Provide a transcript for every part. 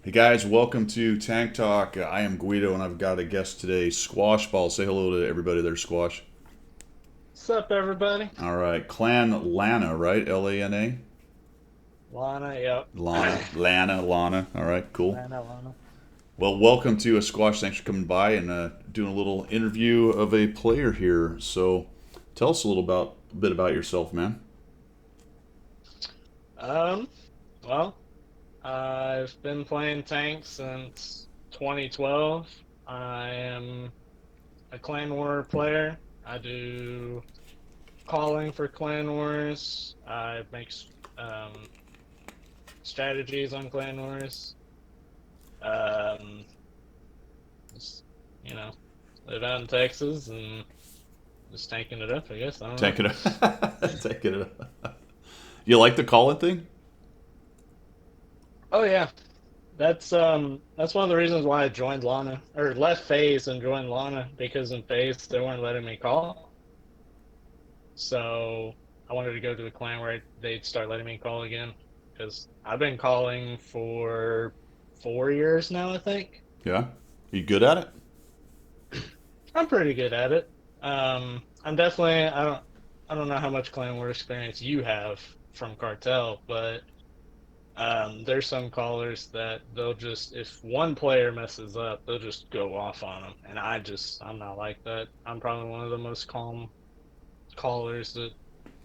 Hey guys, welcome to Tank Talk. I am Guido and I've got a guest today, Squashballs. Say hello to everybody there, Squash. What's up, everybody? All right, Clan Lana, right? Lana? Lana, yep. Lana. All right, cool. Lana. Well, welcome to a Squash. Thanks for coming by and doing a little interview of a player here. So, tell us a bit about yourself, man. Um, well, I've been playing tank since 2012. I am a Clan War player. I do calling for Clan Wars. I make um, strategies on Clan Wars. Um, just, you know, live out in Texas and just tanking it up, I guess. I don't know. Tank it up. Tank it up. You like the calling thing? Oh yeah, that's one of the reasons why I joined Lana or left Phase and joined Lana because in Phase they weren't letting me call. So I wanted to go to a clan where they'd start letting me call again because I've been calling for 4 years now, I think. Yeah. You good at it? I'm pretty good at it. I'm definitely I don't know how much clan war experience you have from Cartel, but there's some callers that they'll just, if one player messes up, they'll just go off on them. And I'm not like that. I'm probably one of the most calm callers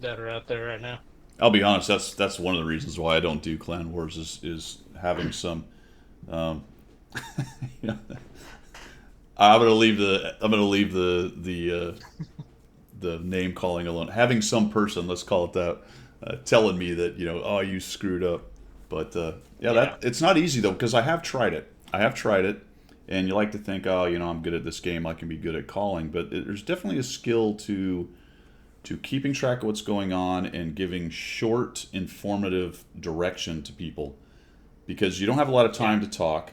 that are out there right now. I'll be honest. That's one of the reasons why I don't do clan wars is having some. Um, you know, I'm gonna leave the name calling alone. Having some person, let's call it that, telling me that oh, you screwed up. But yeah, Yeah. that it's not easy though because I have tried it. I have tried it, and you like to think, oh, I'm good at this game. I can be good at calling, but there's definitely a skill to keeping track of what's going on and giving short, informative direction to people because you don't have a lot of Yeah. time to talk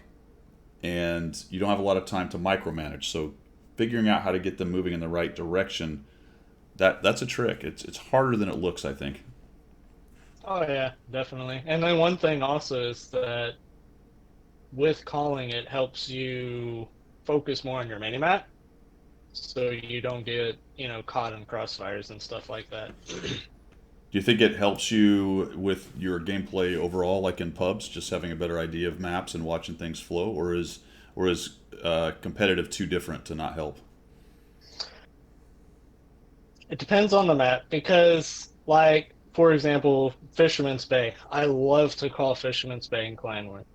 and you don't have a lot of time to micromanage. So figuring out how to get them moving in the right direction, that's a trick. It's harder than it looks, I think. Oh yeah, definitely. And then one thing also is that with calling, it helps you focus more on your mini map, so you don't get caught in crossfires and stuff like that. Do you think it helps you with your gameplay overall, like in pubs, just having a better idea of maps and watching things flow, or is competitive too different to not help? It depends on the map because, like, for example, Fisherman's Bay. I love to call Fisherman's Bay in Clanworth.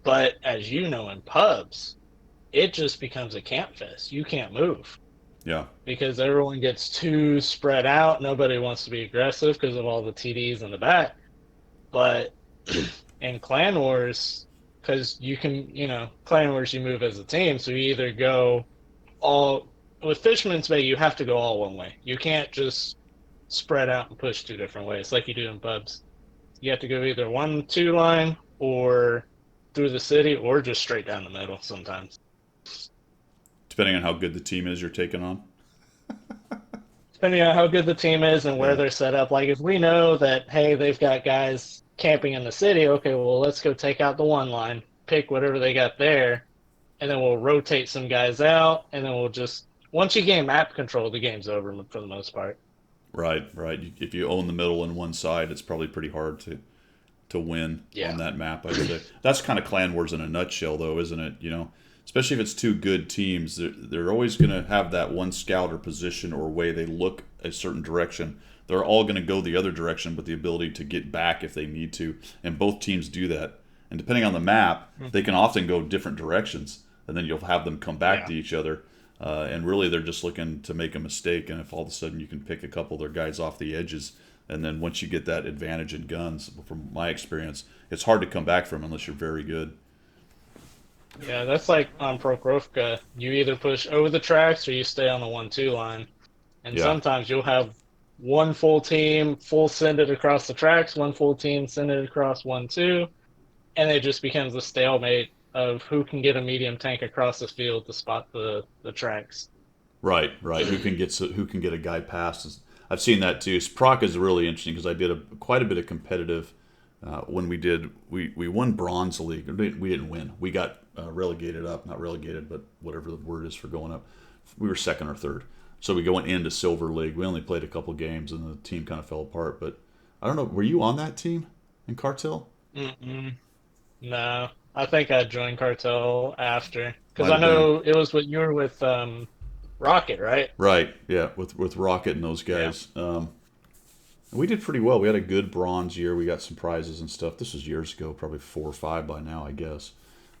But as you know, in pubs, it just becomes a camp fest. You can't move Yeah, because everyone gets too spread out. Nobody wants to be aggressive because of all the TDs in the back. But in Clan Wars, because Clan Wars, you move as a team. So you either go all, with Fisherman's Bay, you have to go all one way. You can't just spread out and push two different ways like you do in pubs. You have to go either 1-2 line or through the city or just straight down the middle sometimes. depending on how good the team is you're taking on. Depending on how good the team is and where Yeah, they're set up. Like if we know that, hey, they've got guys camping in the city, okay, well, let's go take out the one line, pick whatever they got there, and then we'll rotate some guys out, and then we'll just, once you gain map control, the game's over for the most part. right, right. If you own the middle and one side, it's probably pretty hard to win on Yeah. that map. I'd say that's kind of Clan Wars in a nutshell, though, isn't it? Especially if it's two good teams, they're always going to have that one scout or position or way they look a certain direction. They're all going to go the other direction, but the ability to get back if they need to, and both teams do that. And depending on the map, they can often go different directions, and then you'll have them come back Yeah. to each other. And really, they're just looking to make a mistake. And if all of a sudden you can pick a couple of their guys off the edges, and then once you get that advantage in guns, from my experience, it's hard to come back from unless you're very good. Yeah, that's like on Prokrovka. You either push over the tracks or you stay on the 1-2 line. And Yeah, sometimes you'll have one full team full send it across the tracks, one full team send it across 1-2, and it just becomes a stalemate of who can get a medium tank across the field to spot the tracks. right, right. Who can get a guy past? I've seen that too. Proc is really interesting because I did quite a bit of competitive when we won bronze league. We didn't win. We got relegated up, not relegated, but whatever the word is for going up. We were second or third. So we went into silver league. We only played a couple games, and the team kind of fell apart. But I don't know. Were you on that team in Cartel? Mm-mm. No, I think I joined Cartel after because Might I have been. know it was what you were with Rocket, right? Right. Yeah. With Rocket and those Yeah. guys. We did pretty well. We had a good bronze year. We got some prizes and stuff. This was years ago, probably 4 or 5 by now, I guess.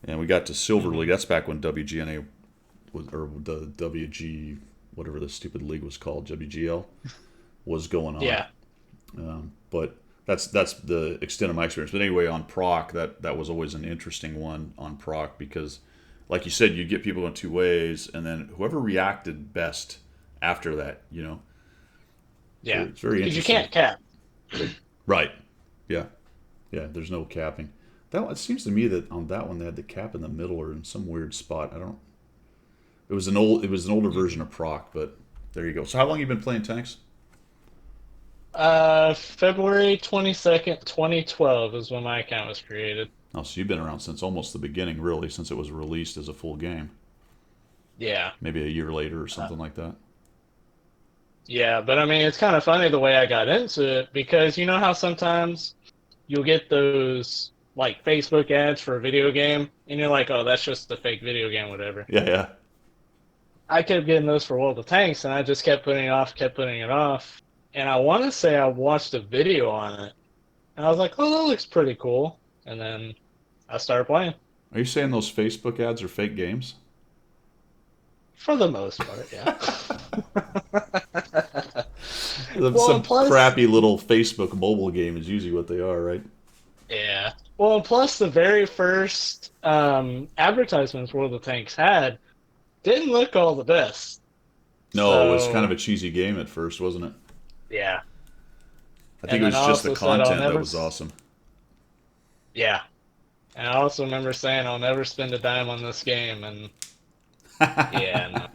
And we got to silver Hmm. league. That's back when WGNA was, or the WG, whatever the stupid league was called, WGL, was going on. Yeah. But that's the extent of my experience. But anyway, on Proc, that was always an interesting one on Proc because, like you said, you get people in two ways, and then whoever reacted best after that, Yeah. it's very Because you interesting. can't cap. Right. Yeah. Yeah. There's no capping. It seems to me that on that one they had the cap in the middle or in some weird spot. I don't. It was an older version Mhm. of Proc, but there you go. So how long you been playing tanks? February 22nd, 2012 is when my account was created. Oh, so you've been around since almost the beginning, really, since it was released as a full game. Yeah. Maybe a year later or Uh, something like that. yeah, but I mean, it's kind of funny the way I got into it because you know how sometimes you'll get those like Facebook ads for a video game and you're like, oh, that's just a fake video game, whatever. Yeah, yeah. I kept getting those for World of Tanks and I just kept putting it off, kept putting it off. And I want to say I watched a video on it and I was like, oh, that looks pretty cool. And then I started playing Are you saying those Facebook ads are fake games? for the most part, yeah. Well, Some and plus, crappy little Facebook mobile game is usually what they are, right? yeah. Well, and plus the very first advertisements World of Tanks had didn't look all the best. No, it was kind of So, a cheesy game at first, wasn't it? yeah. I think And it then I was just the also said I'll content that never, was awesome. yeah. And I also remember saying I'll never spend a dime on this game, and yeah, no.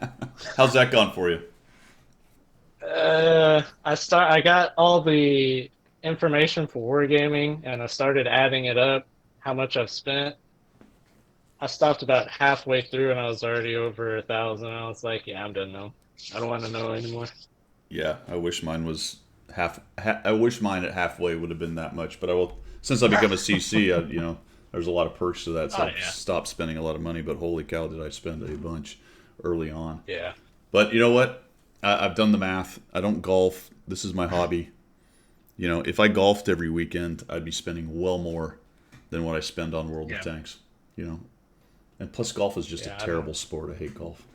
How's that gone for you? I got all the information for Wargaming, and I started adding it up, how much I've spent. I stopped about halfway through, and I was already over 1,000. I was like, yeah, I'm done now. I don't want to know anymore. Yeah, I wish mine was I wish mine at halfway would have been that much, but I will. Since I become a CC, there's a lot of perks to that, so Oh I've yeah, stopped spending a lot of money. But holy cow, did I spend a bunch early on? yeah, But you know what? I've done the math. I don't golf. This is my hobby. If I golfed every weekend, I'd be spending well more than what I spend on World of yeah, Tanks. You know, and plus, golf is just a yeah. I don't. terrible sport. I hate golf.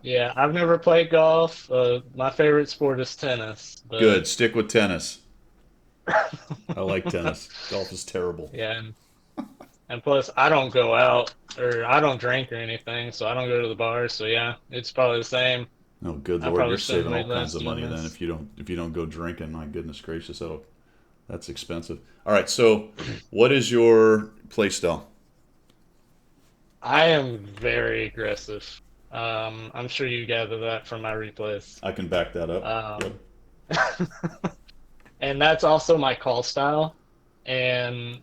Yeah, I've never played golf. My favorite sport is tennis, but Good. Stick with tennis. I like tennis. Golf is terrible. yeah, and plus I don't go out or I don't drink or anything, so I don't go to the bar. So yeah, it's probably the same. Oh, good I lord, you're probably spend saving way all kinds less of doing money then this. if you don't go drinking. My goodness gracious, that's expensive. All right, so what is your play style? I am very aggressive. I'm sure you gather that from my replays. I can back that up. Yep. Um, and that's also my call style. And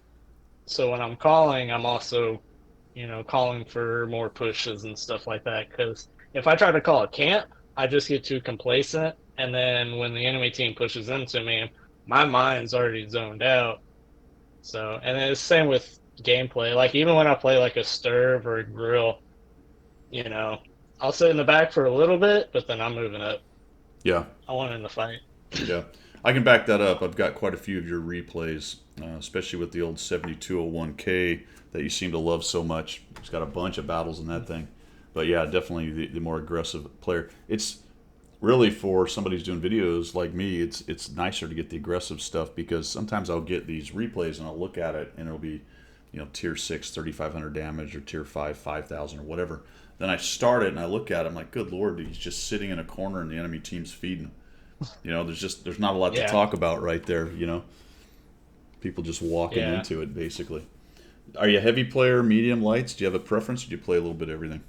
so when I'm calling, I'm also, calling for more pushes and stuff like that. Because if I try to call a camp, I just get too complacent. And then when the enemy team pushes into me, my mind's already zoned out. So, and then it's the same with gameplay. Like even when I play like a Sturv or a Grill, you know, I'll sit in the back for a little bit, but then I'm moving up. Yeah, I want in the fight. yeah. I can back that up. I've got quite a few of your replays, especially with the old 7201K that you seem to love so much. It's got a bunch of battles in that thing. But yeah, definitely the more aggressive player. It's really for somebody who's doing videos like me, it's nicer to get the aggressive stuff because sometimes I'll get these replays and I'll look at it and it'll be, tier 6, 3,500 damage or tier 5, 5,000 or whatever. Then I start it and I look at it, I'm like, good lord, he's just sitting in a corner and the enemy team's feeding. There's not a lot to Yeah, talk about right there. People just walking yeah. into it basically. Are you a heavy player, medium, lights? Do you have a preference or do you play a little bit of everything?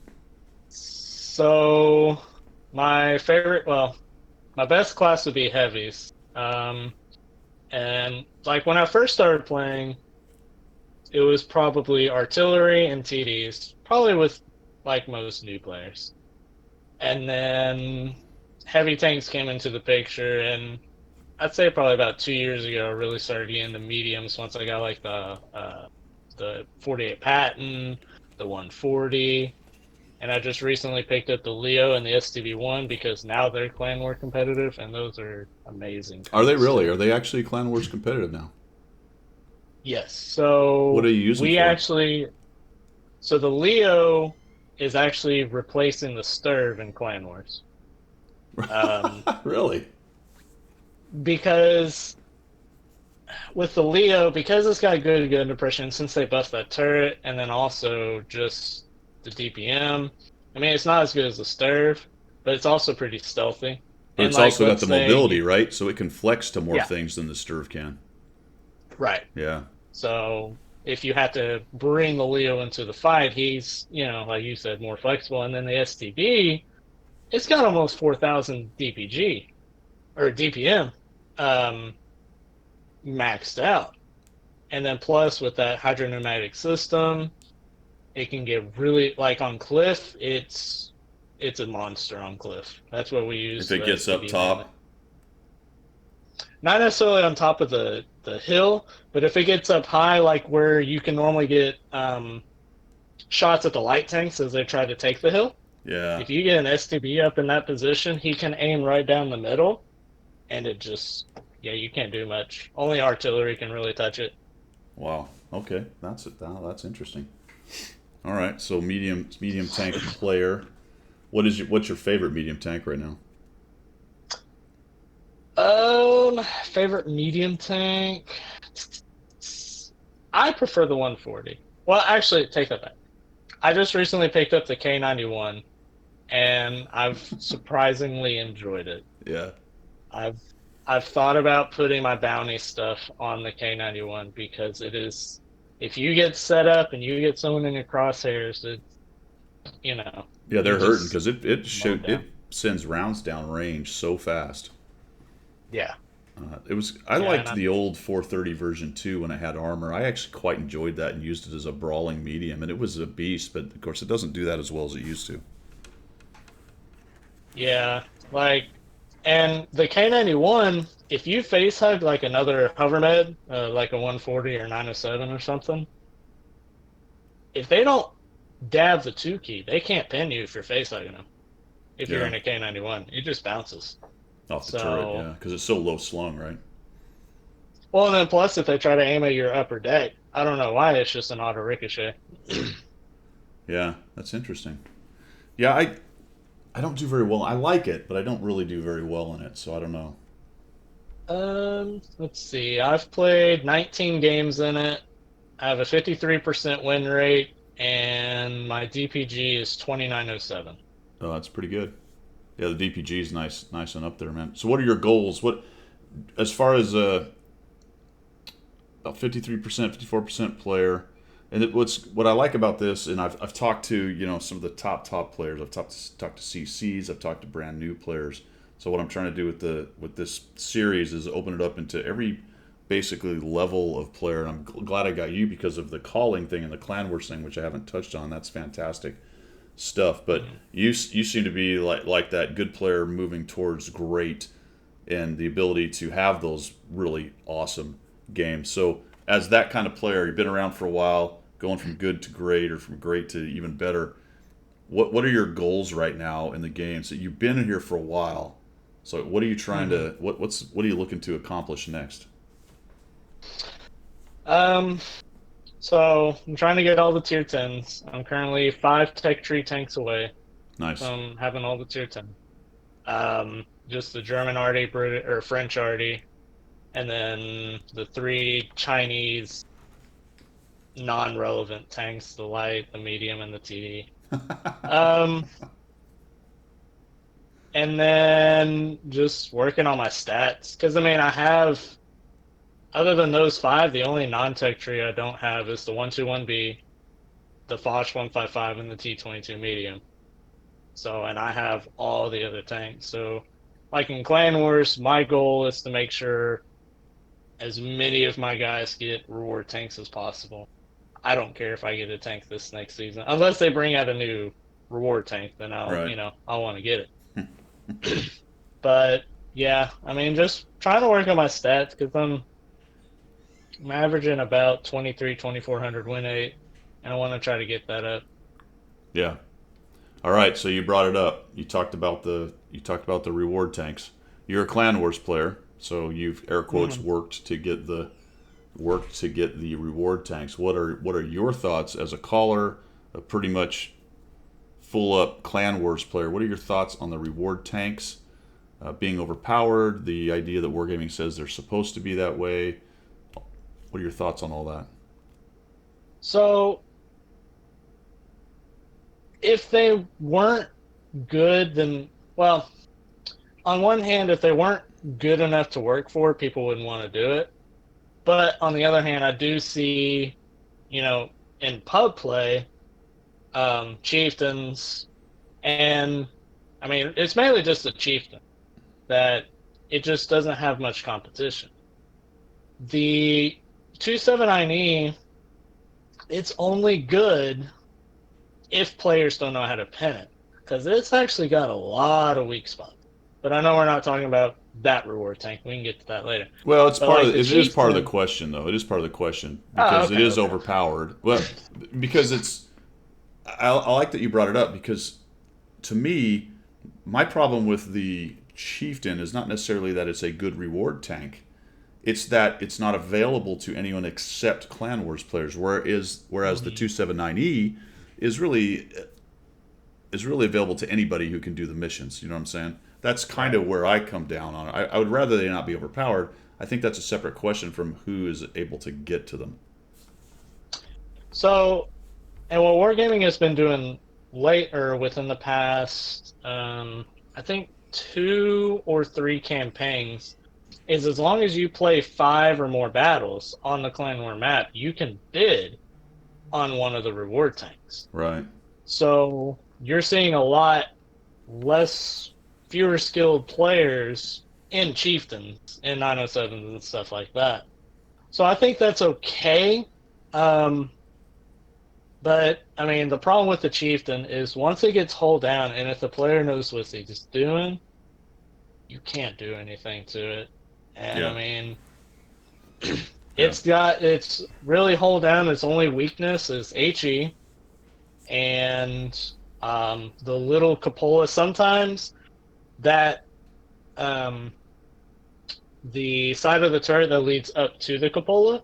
So my favorite, well, my best class would be heavies. And like when I first started playing, it was probably artillery and TDs, probably with like most new players. And then heavy tanks came into the picture, and I'd say probably about 2 years ago, I really started getting into mediums once I got like the 48 Patton, the 140, and I just recently picked up the Leo and the STV-1 because now they're clan war competitive, and those are amazing Are they tanks really? too. Are they actually Clan Wars competitive now? Yes, What so are you using we for? actually, so the Leo is actually replacing the Sturv in Clan Wars. Um, Really? because with the Leo, because it's got good depression since they buffed that turret, and then also just the DPM. I mean, it's not as good as the Sturv, but it's also pretty stealthy. But And it's like, also got let's the say mobility, you, right? So it can flex to more yeah, things than the Sturv can. right. Yeah. So if you have to bring the Leo into the fight, he's, like you said, more flexible. And then the STB, it's got almost 4,000 DPG or DPM um, maxed out. And then plus with that hydropneumatic system, it can get really like on cliff. It's a monster on cliff. That's what we If use it the gets up STB mainly. top, Not necessarily on top of the hill, but if it gets up high, like where you can normally get shots at the light tanks as they try to take the hill. yeah. If you get an STB up in that position, he can aim right down the middle, and it just yeah, you can't do much. Only artillery can really touch it. Wow. Okay, that's it. Now that's interesting. All right. So medium tank player. What's your favorite medium tank right now? Favorite medium tank. I prefer the 140. Well, actually, take that back. I just recently picked up the K91, and I've surprisingly enjoyed it. Yeah. I've I've thought about putting my bounty stuff on the K91 because it is if you get set up and you get someone in your crosshairs, Yeah, you they're hurting just because it mow them shoot down. it sends rounds down range so fast. Yeah, It was I yeah, and liked the old 430 version too when it had armor. I actually quite enjoyed that and used it as a brawling medium, and it was a beast. But of course, it doesn't do that as well as it used to. yeah, like and the K91, if you face hug like another hover med, like a 140 or 907 or something, if they don't dab the two key, they can't pin you if you're face hugging them. If you're Yeah, in a K91, it just bounces. off the turret. So, Yeah, because it's so low slung, right? well, and then plus if they try to aim at your upper deck, I don't know why it's just an auto ricochet. Yeah, that's interesting. Yeah, I don't do very well. I like it, but I don't really do very well in it. So I don't know. Let's see. I've played 19 games in it. I have a 53% win rate, and my DPG is 2907. Oh, that's pretty good. Yeah, the DPG is nice and up there, man. So what are your goals? What as far as about 53%, 54% player. And what I like about this, and I've talked to some of the top players. I've talked to CCs. I've talked to brand new players. So what I'm trying to do with this series is open it up into every basically level of player. And I'm glad I got you because of the calling thing and the clan wars thing, which I haven't touched on. That's fantastic stuff. But Mhm. you seem to be like that good player moving towards great and the ability to have those really awesome games. So, as that kind of player, you've been around for a while, going from good to great or from great to even better. What are your goals right now in the game? So you've been in here for a while. So what are you trying Mhm. to what are you looking to accomplish next? Um, so I'm trying to get all the tier 10s. I'm currently 5 tech tree tanks away Nice. from having all the tier 10. Just the German arty, British or French arty, and then the 3 Chinese non-relevant tanks: the light, the medium, and the TD. Um, and then just working on my stats because I mean I have other than those 5, the only non-tech tree I don't have is the 121B, the Foch 155, and the T22 medium. So and I have all the other tanks. So like in Clan Wars, my goal is to make sure as many of my guys get reward tanks as possible. I don't care if I get a tank this next season, unless they bring out a new reward tank. Then Right. I'll want to get it. But yeah, I mean, just trying to work on my stats because I'm averaging about 2,400 win rate, and I want to try to get that up. Yeah. All right. So you brought it up. You talked about the reward tanks. You're a Clan Wars player, so you've air quotes Mhm. worked to get the reward tanks. What are your thoughts as a caller, a pretty much full up Clan Wars player? What are your thoughts on the reward tanks being overpowered? The idea that Wargaming says they're supposed to be that way. What are your thoughts on all that? So if they weren't good, then well, on one hand, if they weren't good enough to work for, people wouldn't want to do it. But on the other hand, I do see, you know, in pub play, chieftains, and I mean, it's mainly just the chieftain that it just doesn't have much competition. The 279E, it's only good if players don't know how to pin it, because it's actually got a lot of weak spots. But I know we're not talking about that reward tank. We can get to that later. Well, it's But part of like it the is part of the chieftain, question though. It is part of the question oh, because it okay, is okay. overpowered. Well, because it's I like that you brought it up because to me, my problem with the chieftain is not necessarily that it's a good reward tank. It's that it's not available to anyone except Clan Wars players. Whereas the Mhm. 279E is really is really available to anybody who can do the missions. You know what I'm saying? That's kind Right. of where I come down on it. I would rather they not be overpowered. I think that's a separate question from who is able to get to them. So, and what Wargaming has been doing late or within the past, I think 2 or 3 campaigns, is as long as you play 5 or more battles on the Clan War map, you can bid on one of the reward tanks. Right. So you're seeing a lot less, fewer skilled players in chieftains in 907s and stuff like that. So I think that's okay. Um, but I mean, the problem with the chieftain is once it gets hulled down, and if the player knows what he's doing, you can't do anything to it. And I Yeah. mean, Yeah. it's really hulled down. Its only weakness is HE and the little cupola. Sometimes that um, the side of the turret that leads up to the cupola,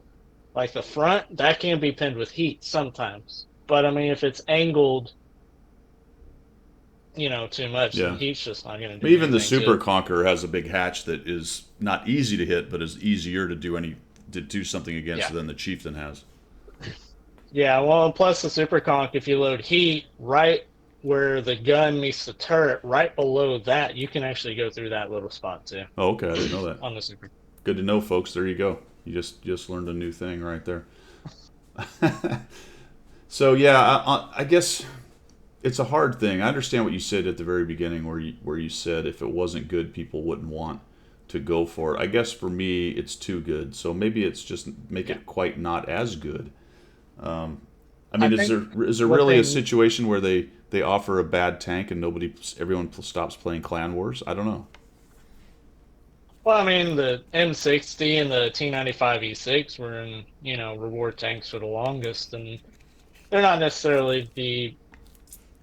like the front, that can be pinned with heat sometimes. But I mean, if it's angled, too much, then Yeah. heat's just not going to But do even the anything to Super it. Conqueror has a big hatch that is not easy to hit, but is easier to do something against Yeah. than the Chieftain has. Yeah, well, and plus the Super Conch, if you load heat right where the gun meets the turret, right below that, you can actually go through that little spot too Oh, okay. I didn't know that. on the Super. Good to know, folks. There you go. You just learned a new thing right there. So yeah, I guess it's a hard thing. I understand what you said at the very beginning, where you said if it wasn't good, people wouldn't want to go for it. I guess for me, it's too good. So maybe it's just make Yeah, it quite not as good. I I mean, think is there what really a they situation where they offer a bad tank and everyone stops playing Clan Wars? I don't know. well, I mean the M60 and the T95 E6 were in reward tanks for the longest, and they're not necessarily the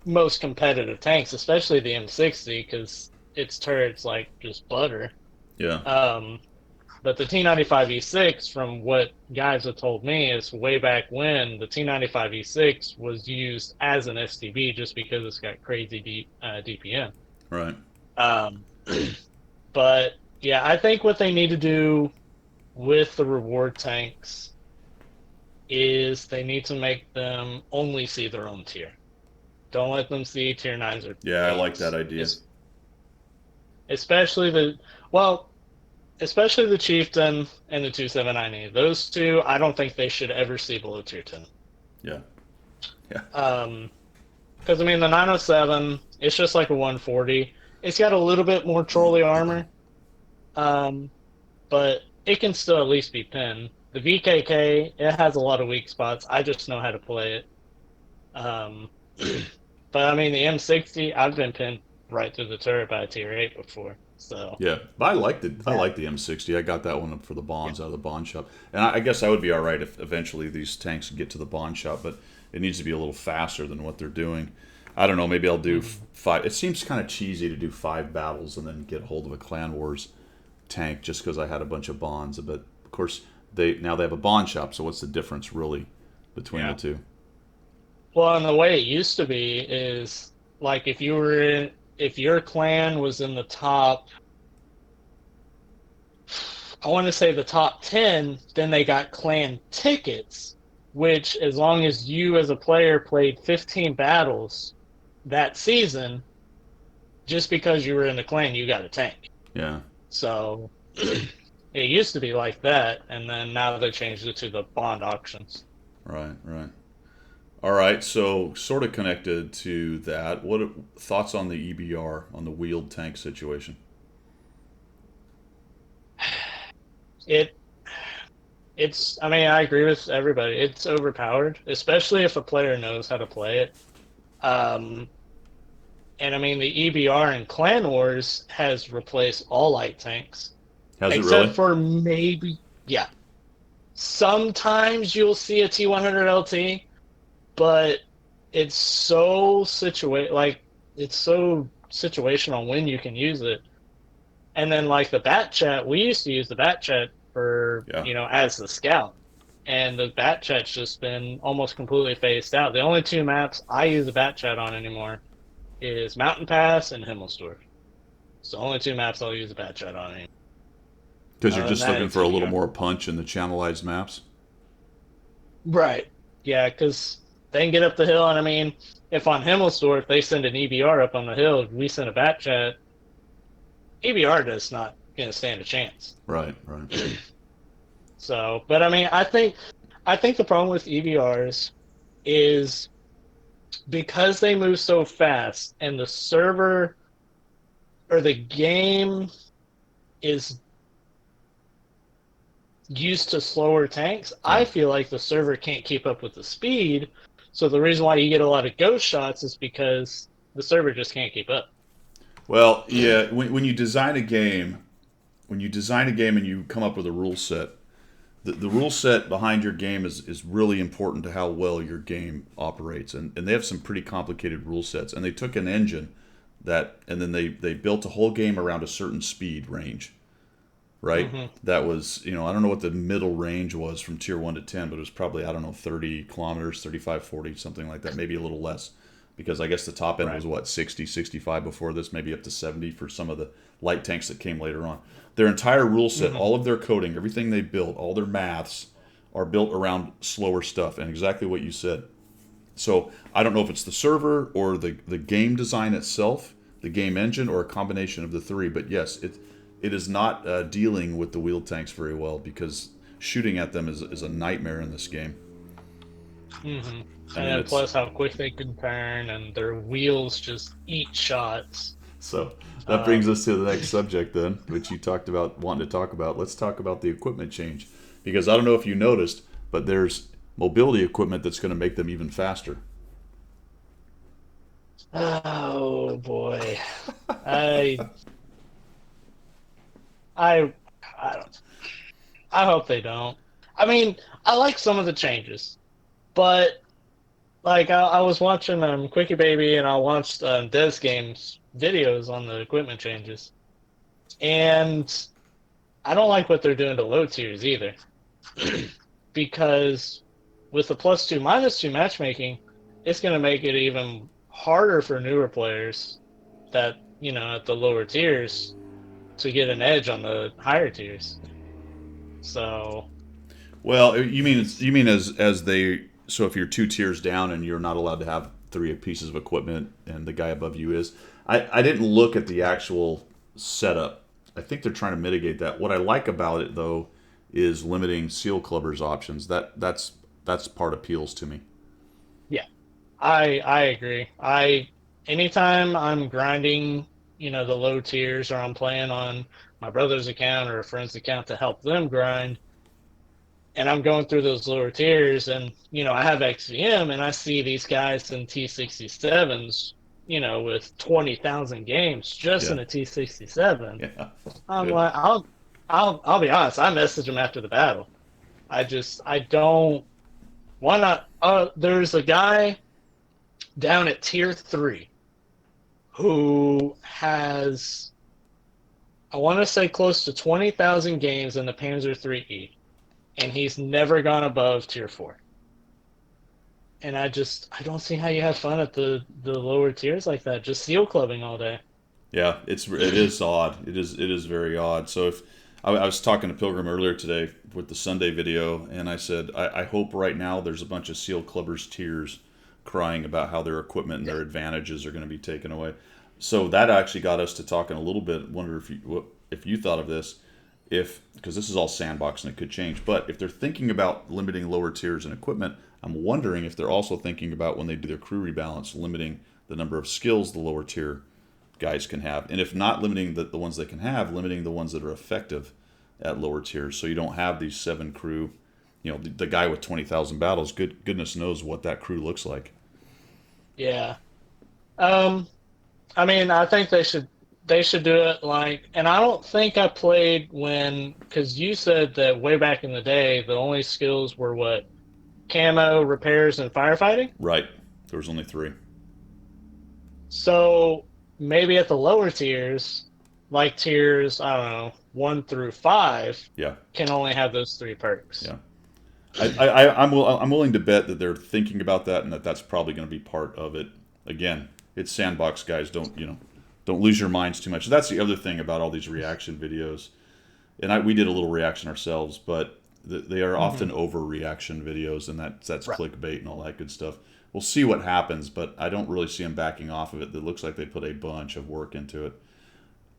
most competitive tanks, especially the M60 because its turrets like just butter. Yeah. Um, But the T95 E6, from what guys have told me, is way back when the T95 E6 was used as an STB just because it's got crazy deep DPM. Right. Um, but yeah, I think what they need to do with the reward tanks is they need to make them only see their own tier. Don't let them see tier nines or Yeah, I like that eights. idea. Especially well, especially the Chieftain and the 279E. Those two, I don't think they should ever see below tier 10. Yeah. Yeah. Because, I mean, the 907, it's just like a 140. It's got a little bit more trolley armor, um, but it can still at least be pinned. The VKK, it has a lot of weak spots. I just know how to play it. Um, but I mean, the M60, I've been pinned right through the turret by a tier 8 before. So Yeah, but I that, like the M60. I got that one for the yeah. bonds out of the bond shop, and I guess I would be all right if eventually these tanks get to the bond shop, but it needs to be a little faster than what they're doing. I don't know. Maybe I'll do Mhm. five. It seems kind of cheesy to do 5 battles and then get a hold of a Clan Wars tank just because I had a bunch of bonds. But of course, they have a bond shop. So what's the difference really between the Yeah. two? Well, and the way it used to be is like if your clan was in the top, I want to say the top 10, then they got clan tickets, which as long as you as a player played 15 battles that season, just because you were in the clan, you got a tank. Yeah, So it used to be like that, and then now they changed it to the bond auctions. right, right. All right. So sort of connected to that. What thoughts on the EBR on the wheeled tank situation? It I mean, I agree with everybody. It's overpowered, especially if a player knows how to play it. Um, and I mean, the EBR in Clan Wars has replaced all light tanks, Has it except really? for maybe, yeah. Sometimes you'll see a T100 LT, but it's so it's so situational when you can use it. And then like the bat chat, we used to use the bat chat for, Yeah. as the scout. And the bat chat's just been almost completely phased out. The only two maps I use the bat chat on anymore is Mountain Pass and Himmelsdorf. It's the only two maps I'll use the bat chat on anymore. Because you're Other than just that, looking it's for a little EBR. more punch in the channelized maps. Right. Yeah, because they can get up the hill, and I mean, if on Himmelsdorf they send an EBR up on the hill, we send a bat chat, EBR does not going to stand a chance. Right, right. So, but I mean, I think the problem with EBRs is because they move so fast and the server or the game is used to slower tanks, I Yeah. feel like the server can't keep up with the speed. So the reason why you get a lot of ghost shots is because the server just can't keep up. Well, yeah. When you design a game, and you come up with a rule set, the rule set behind your game is really important to how well your game operates. And they have some pretty complicated rule sets. And they took an engine and then they built a whole game around a certain speed range, right? Hmm. That was, I don't know what the middle range was from tier 1 to 10, but it was probably, I don't know, 30 kilometers, 35, 40, something like that, maybe a little less. Because I guess the top end Right. was what, 60, 65 before this, maybe up to 70 for some of the light tanks that came later on. Their entire rule set, Hmm. all of their coding, everything they built, all their maths are built around slower stuff, and exactly what you said. So I don't know if it's the server or the game design itself, the game engine, or a combination of the three. But yes, it is not dealing with the wheeled tanks very well because shooting at them is a nightmare in this game. Hmm. I And mean, then it's plus how quick they can turn and their wheels just eat shots. so that brings Um, us to the next subject then, which you talked about wanting to talk about. Let's talk about the equipment change because I don't know if you noticed, but there's mobility equipment that's going to make them even faster. oh boy. I I I don't I hope they don't. I mean, I like some of the changes, but like I was watching Quickie Baby and I watched Des Games videos on the equipment changes, and I don't like what they're doing to low tiers either, because with the +2 -2 matchmaking, it's going to make it even harder for newer players that at the lower tiers to get an edge on the higher tiers. So Well, it's you mean as they so if you're 2 tiers down and you're not allowed to have three pieces of equipment and the guy above you is. I didn't look at the right. actual setup. I think they're trying to mitigate that. What I like about it though is limiting seal clubbers options. That's part appeals to me. Yeah, I agree. Anytime I'm grinding, the low tiers or I'm playing on my brother's account or a friend's account to help them grind. And I'm going through those lower tiers, and I have XVM, and I see these guys in T67s, with 20,000 games just Yeah. in a T67. Yeah. I'm Good. like, I'll be honest. I messaged him after the battle. I don't. Why not? There's a guy down at tier 3 who has, I want to say, close to 20,000 games in the Panzer 3E, and he's never gone above tier 4. And I don't see how you have fun at the lower tiers like that, just seal clubbing all day. Yeah, it is odd. It is very odd. So if I was talking to Pilgrim earlier today with the Sunday video, and I said I hope right now there's a bunch of seal clubbers tears crying about how their equipment and their advantages are going to be taken away. So that actually got us to talking a little bit. Wonder if you thought of this, if because this is all sandbox and it could change. But if they're thinking about limiting lower tiers and equipment, I'm wondering if they're also thinking about when they do their crew rebalance, limiting the number of skills the lower tier guys can have, and if not limiting the ones they can have, limiting the ones that are effective at lower tiers, so you don't have these 7 crew. The guy with 20,000 battles, goodness knows what that crew looks like. Yeah. Um, I mean, I think they should do it like, and I don't think I played when, because you said that way back in the day, the only skills were what, camo, repairs, and firefighting. Right, there was only 3. So maybe at the lower tiers, like tiers, I don't know, 1 through 5, Yeah, can only have those 3 perks. yeah. I'm willing to bet that they're thinking about that, and that's probably going to be part of it. Again, it's sandbox, guys. Don't lose your minds too much. That's the other thing about all these reaction videos, and we did a little reaction ourselves, but they are Hmm. often overreaction videos, and that's Right. clickbait and all that good stuff. We'll see what happens, but I don't really see them backing off of it. It looks like they put a bunch of work into it.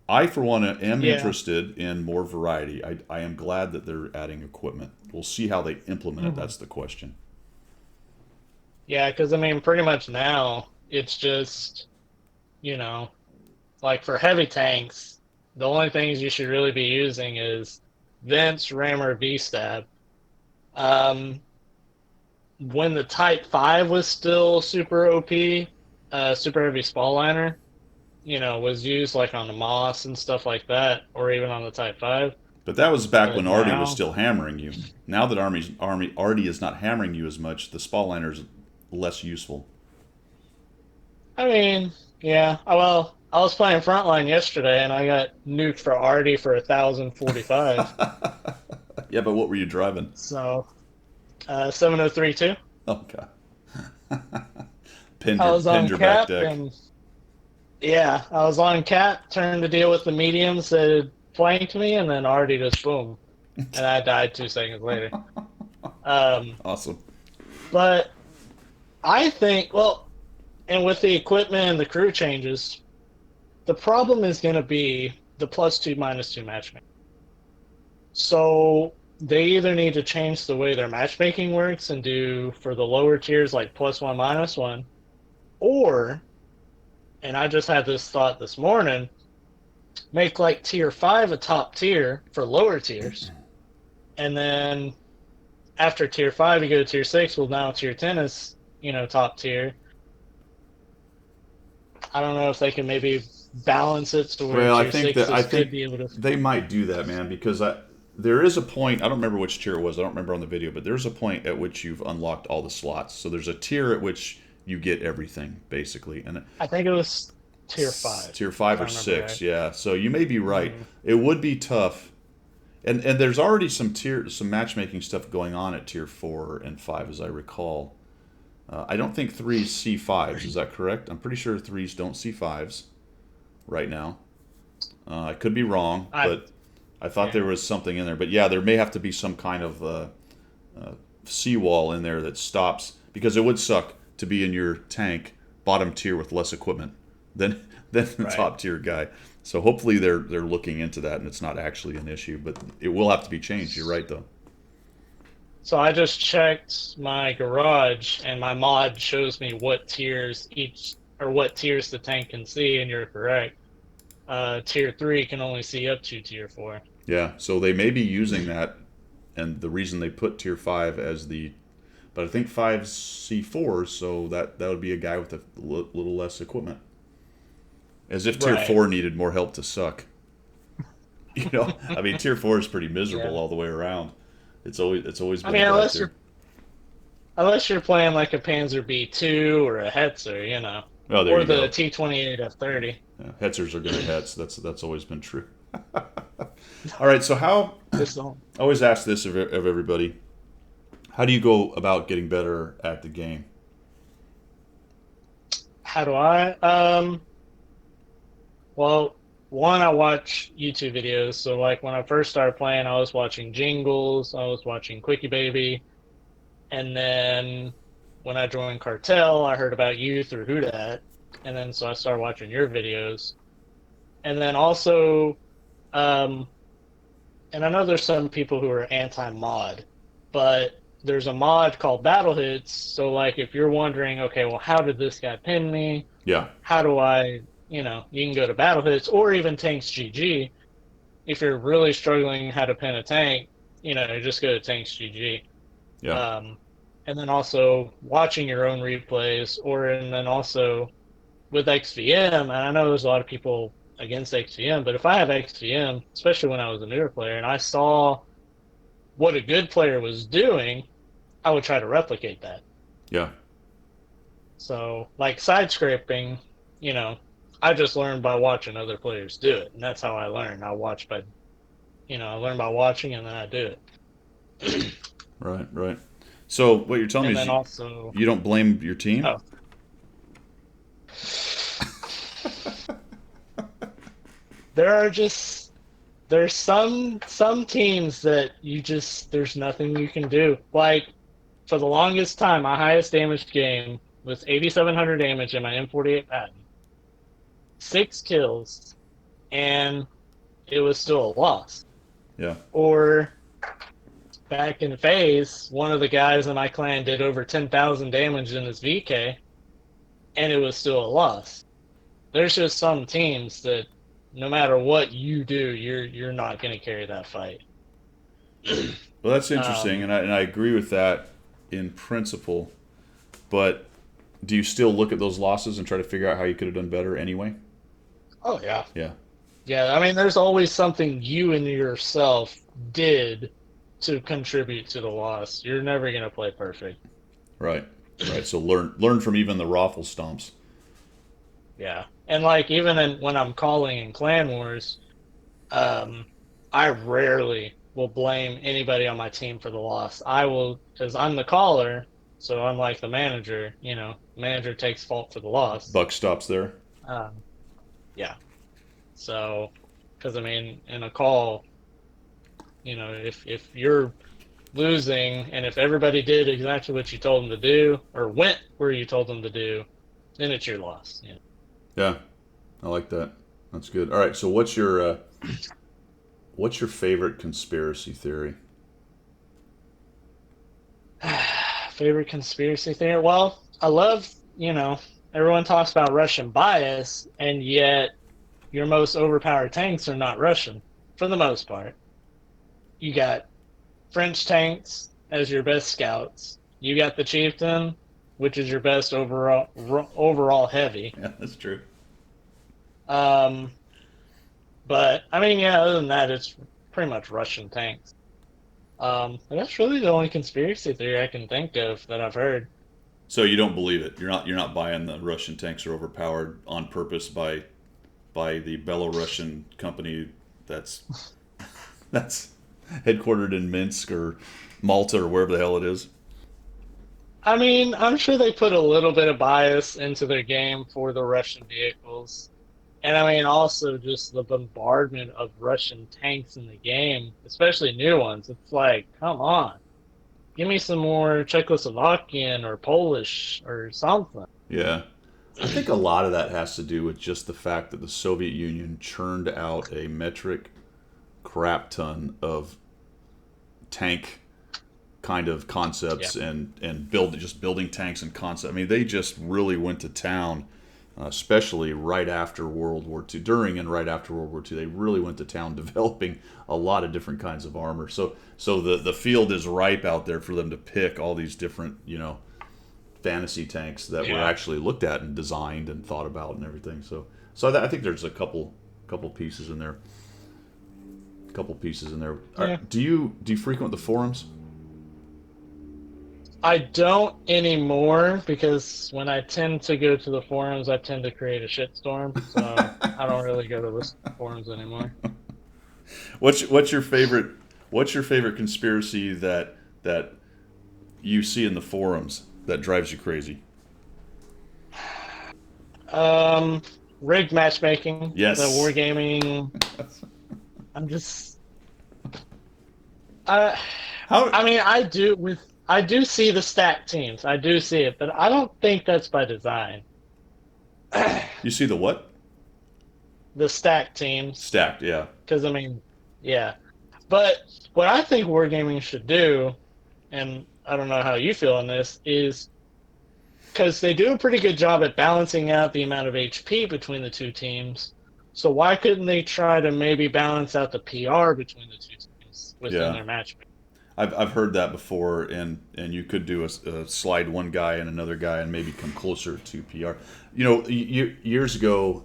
I, for one, am Yeah. interested in more variety. I am glad that they're adding equipment. We'll see how they implement it. Hmm. That's the question. Yeah, because I mean, pretty much now it's just, you know, like for heavy tanks, the only things you should really be using is Vince, Rammer, V-Stab. Um, when the Type 5 was still super OP, super heavy spall liner, was used like on the Moss and stuff like that, or even on the Type 5. But that was back But when Artie was now, still hammering you. Now that Army Artie is not hammering you as much, the spall liner is less useful. I mean, yeah, well, I was playing Frontline yesterday and I got nuked for Artie for 1,045. Yeah, but what were you driving? So, 7032. Oh god, pinned I your was pinned on your back cap deck. and yeah, I was on cap, trying to deal with the mediums that had flanked me, and then Artie just boom, and I died 2 seconds later. Um, Awesome. but I think, well, and with the equipment and the crew changes, the problem is going to be the +2 -2 matchmaking. So they either need to change the way their matchmaking works and do for the lower tiers like +1 -1, or, and I just had this thought this morning, make like tier 5 a top tier for lower tiers, and then after tier 5 you go to tier 6. Well, now tier 10 is top tier. I don't know if they can maybe balance it to where Well, I tier think that I sixes could think be able to. they might do that, man, because there is a point. I don't remember which tier it was. I don't remember on the video, but there's a point at which you've unlocked all the slots. So there's a tier at which you get everything basically, and I think it was tier 5, tier five if I or remember six, right. yeah. So you may be right. Mm. It would be tough, and there's already some matchmaking stuff going on at tier 4 and 5, as I recall. I don't think threes see fives. Is that correct? I'm pretty sure threes don't see fives right now. I could be wrong, I but I thought Yeah. there was something in there. But yeah, there may have to be some kind of seawall in there that stops, because it would suck to be in your tank bottom tier with less equipment than than the Right. top tier guy. So hopefully they're looking into that and it's not actually an issue, but it will have to be changed. You're right though. So I just checked my garage, and my mod shows me what tiers the tank can see, and you're correct. tier 3 can only see up to tier 4. Yeah, so they may be using that, and the reason they put tier 5 as the, but I think 5 C4s, so that would be a guy with a little less equipment. As if tier Right. 4 needed more help to suck. I mean, tier 4 is pretty miserable Yeah. all the way around. It's always I been a mean, bad tier. unless you're playing like a Panzer B2 or a Hetzer, Oh, there or you the go. T28 F30. Yeah, Hetzers are going to Hetz. That's always been true. All right, so how? I Just don't. always ask this of everybody. How do you go about getting better at the game? How do I? Well, one, I watch YouTube videos. So, like when I first started playing, I was watching Jingles, I was watching Quickie Baby, and then when I joined Cartel, I heard about you through Who Dat, and then so I started watching your videos, and then also, um, and I know there's some people who are anti-mod, but there's a mod called Battle Hits. So, like, if you're wondering, okay, well, how did this guy pin me? Yeah, How do I, you can go to Battle Hits or even Tanks GG. If you're really struggling how to pin a tank, just go to Tanks GG. yeah, Um, and then also watching your own replays, and then also with XVM. And I know there's a lot of people against XVM, but if I have XVM, especially when I was a newer player, and I saw what a good player was doing, I would try to replicate that. yeah, So, like side scraping, you know, I just learned by watching other players do it, and that's how I learn. I learn by watching, and then I do it. right, right. So what you're telling me And is then also, you don't blame your team? oh, there are just there's some teams that there's nothing you can do. Like for the longest time, my highest damage game was 8,700 damage in my M48 patent, 6 kills, and it was still a loss. Yeah, Or back in phase, one of the guys in my clan did over 10,000 damage in his VK, and it was still a loss. There's just some teams that no matter what you do, you're not going to carry that fight. well, that's interesting, um, and I agree with that in principle. But do you still look at those losses and try to figure out how you could have done better anyway? oh yeah, Yeah, yeah. I mean, there's always something you and yourself did to contribute to the loss. You're never going to play perfect. right, right. So learn from even the raffle stomps. Yeah, and like when I'm calling in clan wars, um, I rarely will blame anybody on my team for the loss. I will, because I'm the caller, so I'm like the manager. Manager takes fault for the loss. Buck stops there. Um, yeah. So, because I mean, in a call, if you're losing and if everybody did exactly what you told them to do or went where you told them to do, then it's your loss. Yeah. Yeah, I like that. That's good. All right, so what's your favorite conspiracy theory? Favorite conspiracy theory? Well, I love, everyone talks about Russian bias, and yet your most overpowered tanks are not Russian for the most part. You got French tanks as your best scouts. You got the Chieftain, which is your best overall heavy. Yeah, that's true. Um, but I mean, yeah, other than that, it's pretty much Russian tanks. And that's really the only conspiracy theory I can think of that I've heard. So you don't believe it? You're not buying the Russian tanks are overpowered on purpose by the Belarusian company that's that's headquartered in Minsk or Malta or wherever the hell it is. I mean, I'm sure they put a little bit of bias into their game for the Russian vehicles. And I mean, also just the bombardment of Russian tanks in the game, especially new ones. It's like, come on, give me some more Czechoslovakian or Polish or something. Yeah. I think a lot of that has to do with just the fact that the Soviet Union churned out a metric crap ton of tank kind of Yeah. concepts and building tanks and concepts. I mean, they just really went to town especially right after World War II, during and right after World War II. They really went to town developing a lot of different kinds of armor. So the field is ripe out there for them to pick all these different, fantasy tanks that were Yeah. actually looked at and designed and thought about and everything. So I think there's a couple pieces in there. Couple pieces in there. Yeah. Do you frequent the forums? I don't anymore because when I tend to go to the forums, I tend to create a shitstorm. So I don't really go to the forums anymore. What's your favorite conspiracy that you see in the forums that drives you crazy? Um, Rigged matchmaking, the Yes. wargaming. I'm just, I, How I mean, I do see the stacked teams. I do see it, but I don't think that's by design. you see the what? The stacked teams, Stacked, yeah. because I mean, yeah. But what I think wargaming should do, and I don't know how you feel on this, is because they do a pretty good job at balancing out the amount of HP between the two teams. So why couldn't they try to maybe balance out the PR between the two teams within Yeah. their match? I've heard that before, and you could do a slide one guy and another guy and maybe come closer to PR. Years ago,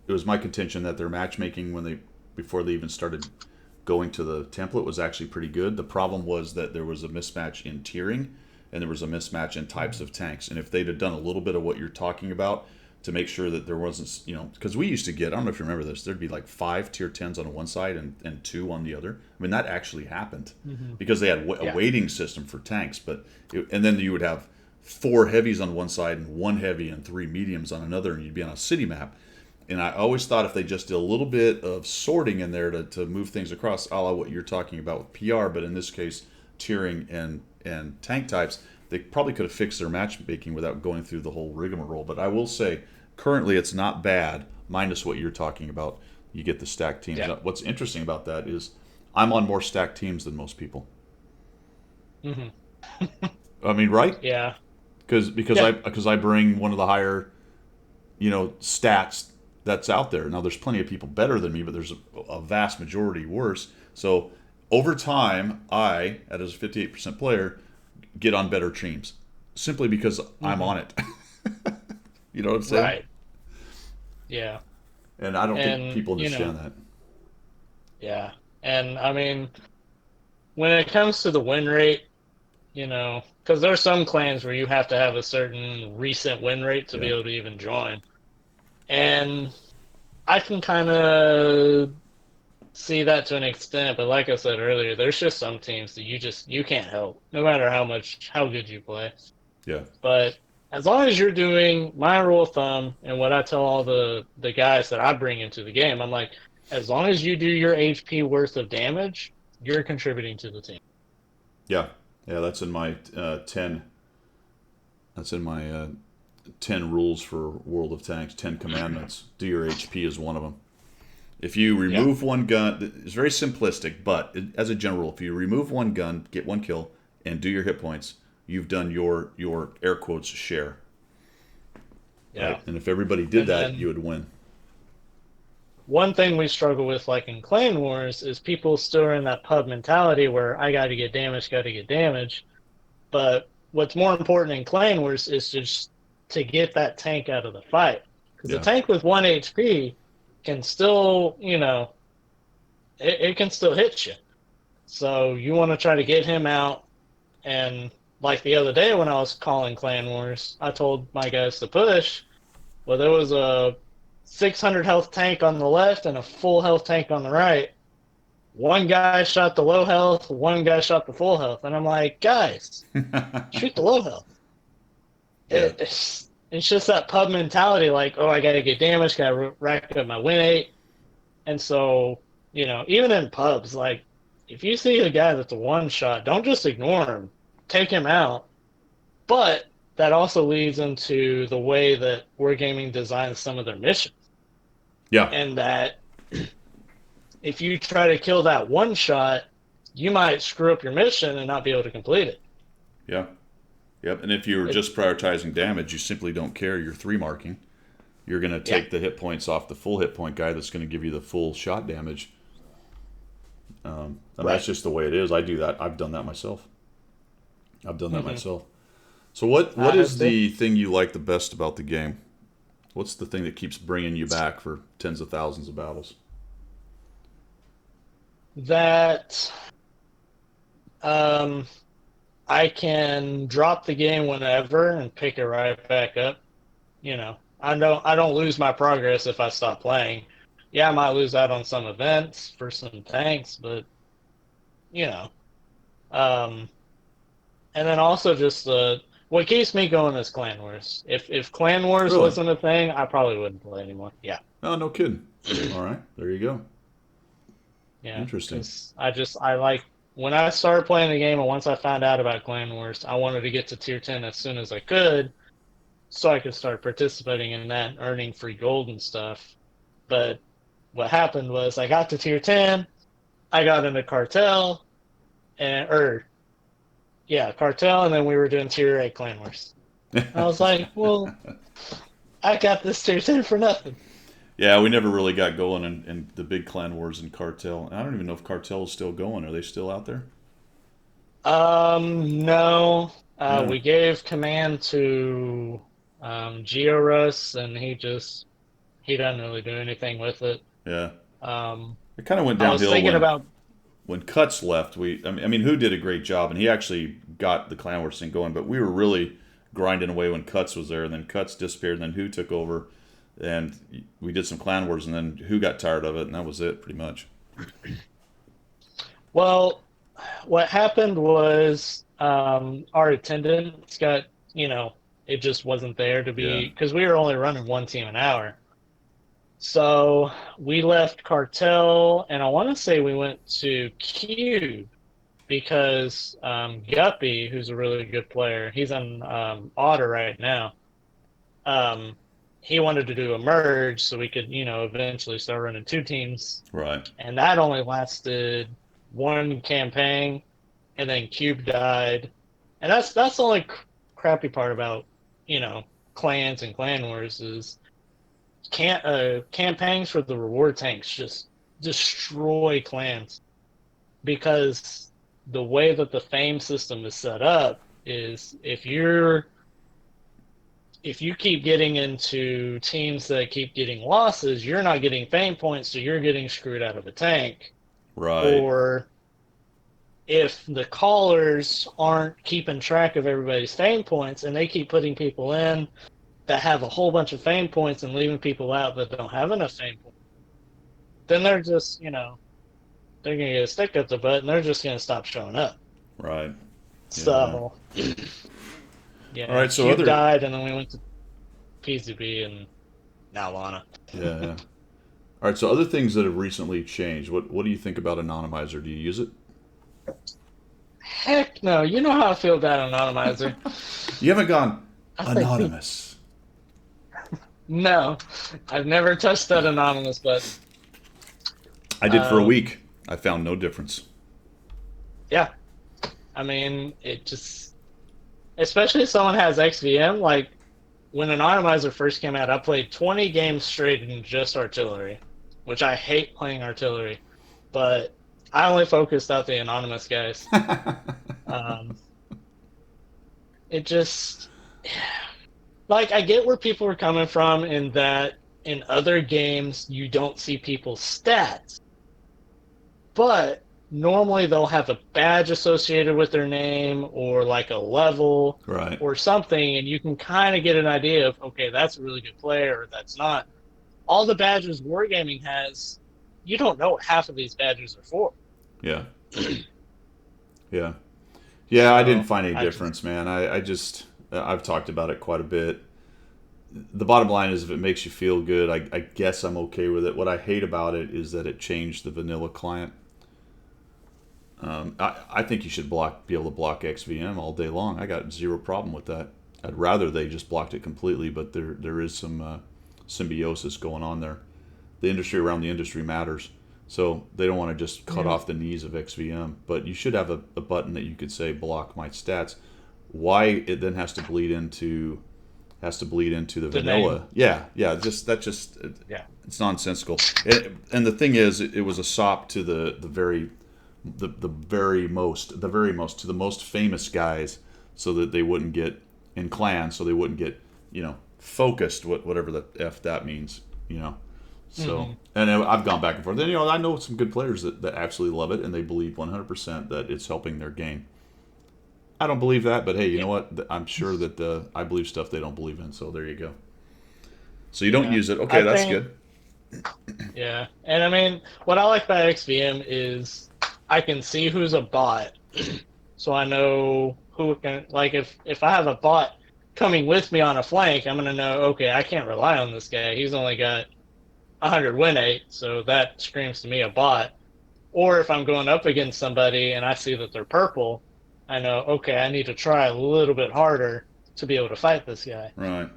it was my contention that their matchmaking before they even started going to the template was actually pretty good. The problem was that there was a mismatch in tiering and there was a mismatch in types of tanks. And if they'd have done a little bit of what you're talking about to make sure that there wasn't, because we used to get, I don't know if you remember this, there'd be like 5 tier 10s on one side and 2 on the other. I mean, that actually happened Mm-hmm. because they had a Yeah. weighting system for tanks. And then you would have 4 heavies on one side and 1 heavy and 3 mediums on another, and you'd be on a city map. And I always thought if they just did a little bit of sorting in there to move things across, a la what you're talking about with PR, but in this case, tiering and tank types, they probably could have fixed their matchmaking without going through the whole rigmarole. But I will say, currently, it's not bad, minus what you're talking about. You get the stacked teams. Yeah. What's interesting about that is I'm on more stacked teams than most people. Hmm. I mean, right? Yeah. Because Yeah. I bring one of the higher stats that's out there. Now there's plenty of people better than me, but there's a vast majority worse. So over time, I, as a 58% player, get on better teams simply because I'm Hmm. on it. You know what I'm saying? Right. Yeah. And I don't think And people understand that. yeah. And I mean, when it comes to the win rate, because there are some clans where you have to have a certain recent win rate to be Yeah, able to even join. And I can kind of see that to an extent, but like I said earlier, there's just some teams that you can't help, no matter how good you play. yeah, But as long as you're doing my rule of thumb and what I tell all the guys that I bring into the game, I'm like, as long as you do your HP worth of damage, you're contributing to the team. yeah, yeah. That's in my 10. That's in my 10 rules for World of Tanks. 10 commandments. Do your HP is one of them. If you Yeah. remove one gun, it's very simplistic, but as a general rule, if you remove one gun, get one kill, and do your hit points, you've done your air quotes share, Yeah. right? And if everybody did And that, then you would win. one thing we struggle with, like in Clan Wars, is people still are in that pub mentality where I got to get damage, got to get damage. But what's more important in Clan Wars is just to get that tank out of the fight. Because a Yeah, tank with 1 HP can still, it can still hit you. So you want to try to get him out. And like the other day when I was calling Clan Wars, I told my guys to push. Well, there was a 600 health tank on the left and a full health tank on the right. One guy shot the low health, one guy shot the full health. And I'm like, guys, shoot the low health. yeah, It's just that pub mentality, like, oh, I got to get damage, got to rack up my win rate. And so, even in pubs, like, if you see a guy that's a one shot, don't just ignore him, take him out. But that also leads into the way that Wargaming designs some of their missions. yeah, And that if you try to kill that one shot, you might screw up your mission and not be able to complete it. yeah, yep. And if you're It just prioritizing damage, you simply don't care. You're 3 marking. you're going to Yeah. take the hit points off the full hit point guy that's going to give you the full shot damage. And that's Right. just the way it is. I do that. I've done that myself. I've done that Hmm. myself. So what I have is too. the thing you like the best about the game? What's the thing that keeps bringing you back for tens of thousands of battles? That um, I can drop the game whenever and pick it right back up. I don't lose my progress if I stop playing. Yeah, I might lose out on some events for some tanks, but you know. Um, and then also just what keeps me going is Clan Wars. If Clan Wars Really? wasn't a thing, I probably wouldn't play anymore. Yeah. Oh, no kidding. All right, there you go. Yeah, Interesting. because I like when I started playing the game and once I found out about Clan Wars, I wanted to get to tier 10 as soon as I could so I could start participating in that, earning free gold and stuff. But what happened was I got to tier 10, I got into cartel and or yeah, cartel, and then we were doing tier 8 Clan Wars. I was like, well, I got this tier 10 for nothing. Yeah, we never really got going in the big clan wars and cartel. I don't even know if cartel is still going. Are they still out there? No. Yeah, We gave command to Georus, and he doesn't really do anything with it. yeah. Um, It kind of went I was downhill thinking about when Cuts left. I mean, who did a great job, and he actually got the clan wars thing going. But we were really grinding away when Cuts was there, and then Cuts disappeared, and then who took over, and we did some clan wars, and then who got tired of it, and that was it, pretty much. well, what happened was our attendance got it just wasn't there to Yeah, be because we were only running one team an hour. So we left Cartel, and I want to say we went to Cube because Guppy, who's a really good player, he's on Otter right now. Um, he wanted to do a merge so we could, eventually start running two teams, right, and that only lasted one campaign, and then Cube died, and that's the only crappy part about you know clans and clan wars is campaigns for the reward tanks just destroy clans because the way that the fame system is set up is if you keep getting into teams that keep getting losses, you're not getting fame points, so you're getting screwed out of a tank. right, Or if the callers aren't keeping track of everybody's fame points and they keep putting people in that have a whole bunch of fame points and leaving people out that don't have enough fame points, then they're just, they're going to get a stick up the butt and they're just going to stop showing up. right. Yeah. So, All yeah, right. So Cube other, died and then we went to PZB and now Lana. yeah, yeah. All right. So other things that have recently changed. What do you think about Anonymizer? Do you use it? Heck no, you know how I feel about Anonymizer. You haven't gone I think anonymous. no, I've never touched that anonymous button. I did for a Um, week. I found no difference. yeah, I mean, it just, especially if someone has XVM, like when Anonymizer first came out, I played 20 games straight in just artillery, which I hate playing artillery, but I only focused out the anonymous guys. Um, it just, like, I get where people are coming from in that in other games you don't see people's stats, but normally they'll have a badge associated with their name or like a level Right. or something, and you can kind of get an idea of, okay, that's a really good player or that's not. All the badges Wargaming has, you don't know what half of these badges are for. Yeah. Yeah. Yeah. I didn't So find any I just, difference, man. I just I've talked about it quite a bit. The bottom line is, if it makes you feel good, I guess I'm okay with it. What I hate about it is that it changed the vanilla client. I think you should be able to block XVM all day long. I got zero problem with that. I'd rather they just blocked it completely, but there is some symbiosis going on there. The industry around the industry matters, so they don't want to just cut yeah. off the knees of XVM. But you should have a button that you could say block my stats. Why it then has to bleed into has to bleed into the The name. vanilla. Yeah, yeah. Yeah. It's nonsensical. And the thing is, it was a sop to the very most to the most famous guys, so that they wouldn't get in clans, so they wouldn't get focused, whatever the f that means, you know. So, Hmm. and I've gone back and forth. And I know some good players that absolutely love it and they believe 100% that it's helping their game. I don't believe that, but hey, you Yeah. know what? I'm sure that I believe stuff they don't believe in. So there you go. So you don't Yeah. use it. Okay, I that's think. good. Yeah. And I mean, what I like about XVM is I can see who's a bot, so I know who can. Like, if I have a bot coming with me on a flank, I'm gonna know. Okay, I can't rely on this guy. He's only got 100 win rate, so that screams to me a bot. Or if I'm going up against somebody and I see that they're purple, I know, okay, I need to try a little bit harder to be able to fight this guy. Right.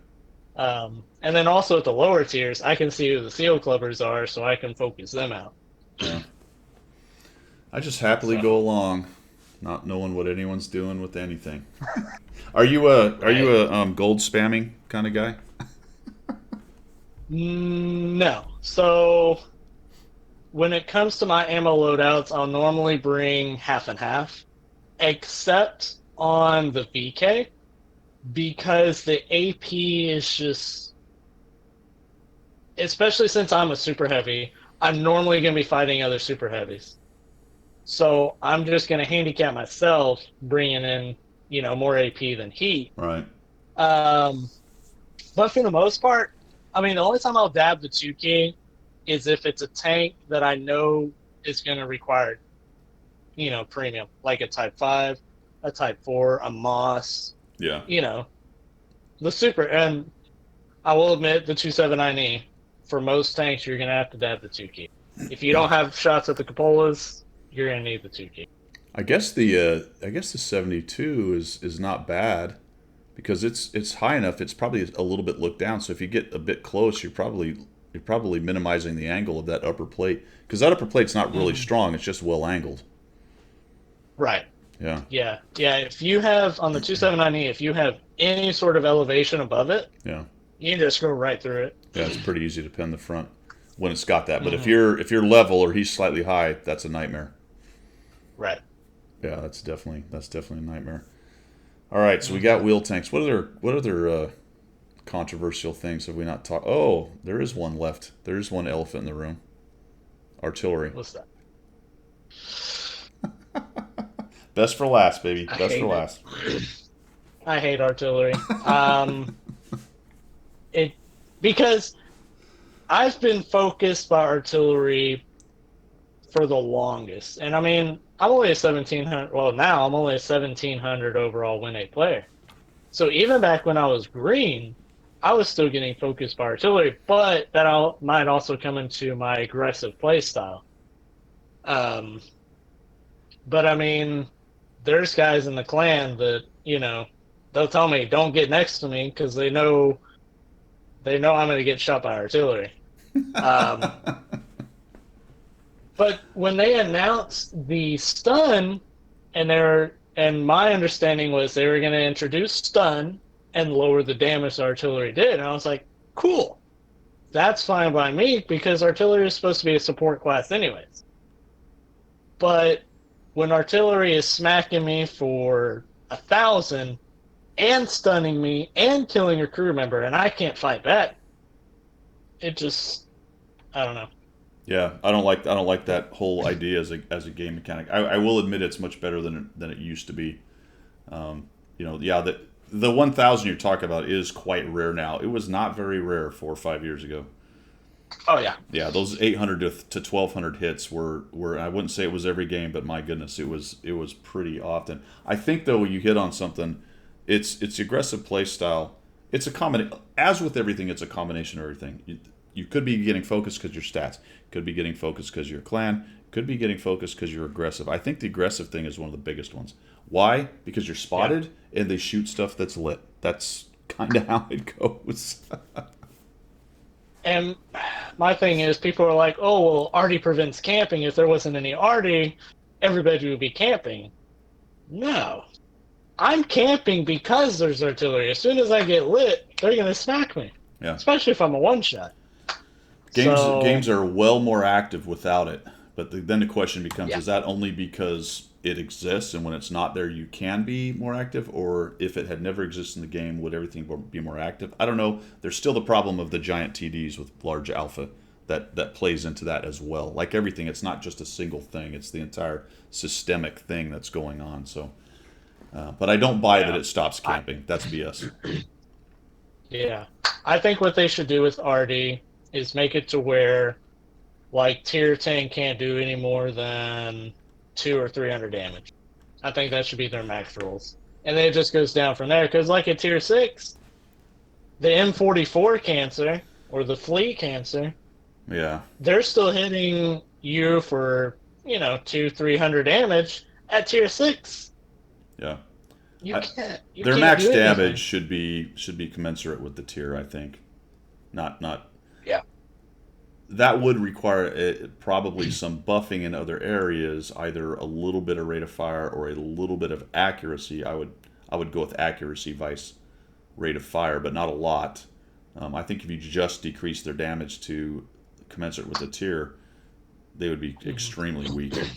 And then also at the lower tiers, I can see who the seal clubbers are, so I can focus them out. Yeah. I just happily So, go along, not knowing what anyone's doing with anything. Are you a gold spamming kind of guy? no. So when it comes to my ammo loadouts, I'll normally bring half and half, except on the VK, because the AP is just, especially since I'm a super heavy, I'm normally going to be fighting other super heavies. So I'm just going to handicap myself, bringing in, more AP than heat. Right. Um, but for the most part, I mean, the only time I'll dab the 2 key is if it's a tank that I know is going to require, premium, like a Type 5, a Type 4, a Moss, Yeah. you know, the super. And I will admit, the 279E, for most tanks, you're going to have to dab the 2 key. If you don't have shots at the cupolas, you're going to need the 2 key. I guess the 72 is not bad because it's high enough. It's probably a little bit looked down. So if you get a bit close, you're probably minimizing the angle of that upper plate because that upper plate's not really Mm-hmm. strong. It's just well angled. Right. Yeah. Yeah. Yeah. If you have, on the 279E, if you have any sort of elevation above it, Yeah. you can just go right through it. Yeah. It's pretty easy to pin the front when it's got that. But if Mm-hmm. you're level or he's slightly high, that's a nightmare. Right. Yeah. That's definitely a nightmare. All right. So we Mm-hmm. got wheel tanks. What other controversial things have we not talked? Oh, there is one left. There is one elephant in the room. Artillery. What's that? Best for last, baby. I Best for hate it. last. I hate artillery. It because I've been focused by artillery for the longest, and I mean, I'm only a 1700. Well, now I'm only a 1700 overall win a player. So even back when I was green, I was still getting focused by artillery, but might also come into my aggressive play style. Um, but I mean, there's guys in the clan that they'll tell me don't get next to me because they know I'm going to get shot by artillery. Um, but when they announced the stun, and my understanding was they were going to introduce stun and lower the damage the artillery did, and I was like, cool, that's fine by me because artillery is supposed to be a support class anyways. But when artillery is smacking me for 1,000 and stunning me and killing a crew member, and I can't fight back, it just, I don't know. Yeah, I don't like that whole idea as a game mechanic. I will admit it's much better than it used to be. Yeah, the 1,000 you're talking about is quite rare now. It was not very rare 4 or 5 years ago. Oh yeah. Yeah, those 800 to 1,200 hits were I wouldn't say it was every game, but my goodness, it was pretty often. I think though you hit on something. It's aggressive play style. It's a combination. As with everything, it's a combination of everything. You could be getting focused because your stats. Could be getting focused because your clan. Could be getting focused because you're aggressive. I think the aggressive thing is one of the biggest ones. Why? Because you're Yeah. spotted and they shoot stuff that's lit. That's kind of how it goes. And my thing is, people are like, "Oh, well, Artie prevents camping. If there wasn't any Artie, everybody would be camping." No, I'm camping because there's artillery. As soon as I get lit, they're gonna smack me, Yeah. especially if I'm a one shot. Games So are well more active without it. But then the question becomes: yeah, is that only because it exists, and when it's not there, you can be more active, or if it had never existed in the game, would everything be more active? I don't know. There's still the problem of the giant TDs with large alpha that plays into that as well. Like everything, it's not just a single thing; it's the entire systemic thing that's going on. So, but I don't buy that yeah, it stops I, camping. That's BS. yeah. I think what they should do with RD is make it to where like tier 10 can't do any more than 200 or 300 damage. I think that should be their max rules. And then it just goes down from there. Because, like at tier 6, the M44 cancer or the flea cancer, Yeah, they're still hitting you for, 200, 300 damage at tier 6. yeah. You I, can't, you their can't max do damage anything. should be commensurate with the tier. I think not Yeah. that would require probably some buffing in other areas, either a little bit of rate of fire or a little bit of accuracy. I would go with accuracy vice rate of fire, but not a lot. I think if you just decrease their damage to commensurate with the tier, they would be Mhm. extremely weak.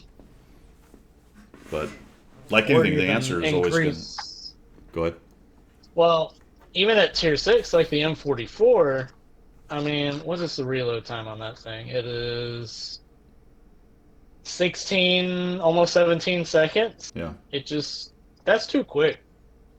But like Or anything, the even answer is always going to increase. go ahead. Well, even at tier 6, like the M44, I mean, what is the reload time on that thing? It is 16, almost 17 seconds. Yeah. That's too quick.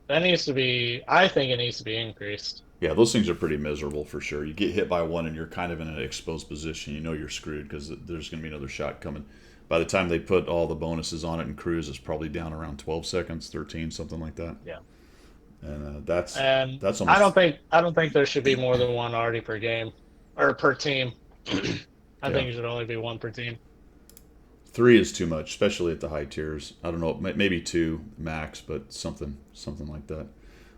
That needs to be, I think it needs to be increased. Yeah, those things are pretty miserable for sure. You get hit by one and you're kind of in an exposed position. You know you're screwed because there's going to be another shot coming. By the time they put all the bonuses on it and cruise, it's probably down around 12 seconds, 13, something like that. Yeah. And that's And that's I don't almost think I don't think there should be more than one already per game or per team. I yeah. think it should only be one per team. Three is too much, especially at the high tiers. I don't know, maybe two max, but something like that.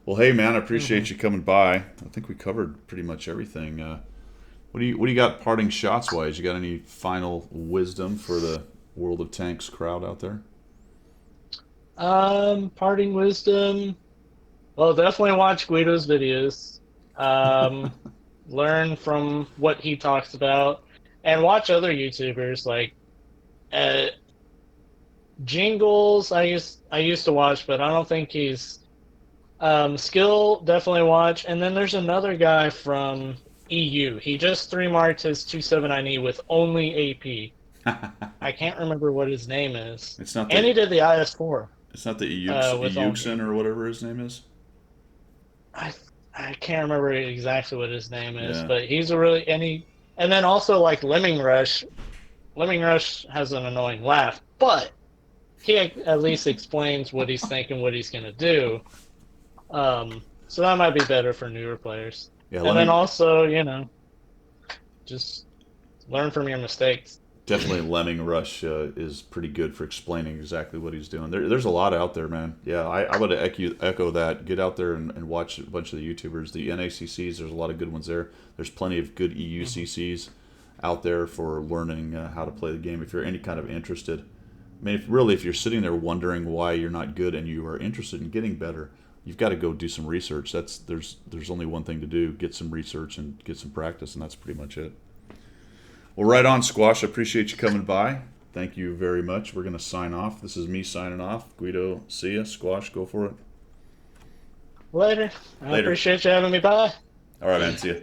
Well, hey man, I Hmm. appreciate you coming by. I think we covered pretty much everything. What do you got parting shots wise? You got any final wisdom for the World of Tanks crowd out there? Parting wisdom. Well, definitely watch Guido's videos. Um, Learn from what he talks about, and watch other YouTubers like uh, Jingles. I used to watch, but I don't think he's Skill. Definitely watch, and then there's another guy from EU. He just three marked his 279E with only AP. I can't remember what his name is, It's not and he the did the IS4 it's not the with only. Euxin or whatever his name is. I I can't remember exactly what his name is, Yeah, but he's a really and then also like Lemming Rush. Lemming Rush has an annoying laugh, but he at least explains what he's thinking, what he's gonna do. So that might be better for newer players. yeah. And then also, just learn from your mistakes. Definitely Lemming Rush is pretty good for explaining exactly what he's doing. There's a lot out there, man. Yeah, I would echo that. Get out there and watch a bunch of the YouTubers. The NACCs, there's a lot of good ones there. There's plenty of good Hmm. EUCCs out there for learning how to play the game if you're any kind of interested. I mean, if you're sitting there wondering why you're not good and you are interested in getting better, you've got to go do some research. There's only one thing to do: get some research and get some practice, and that's pretty much it. Well, right on, Squash. I appreciate you coming by. Thank you very much. We're going to sign off. This is me signing off. Guido, see ya. Squash, go for it. Later. I Later. appreciate you having me by. All right, man. See ya.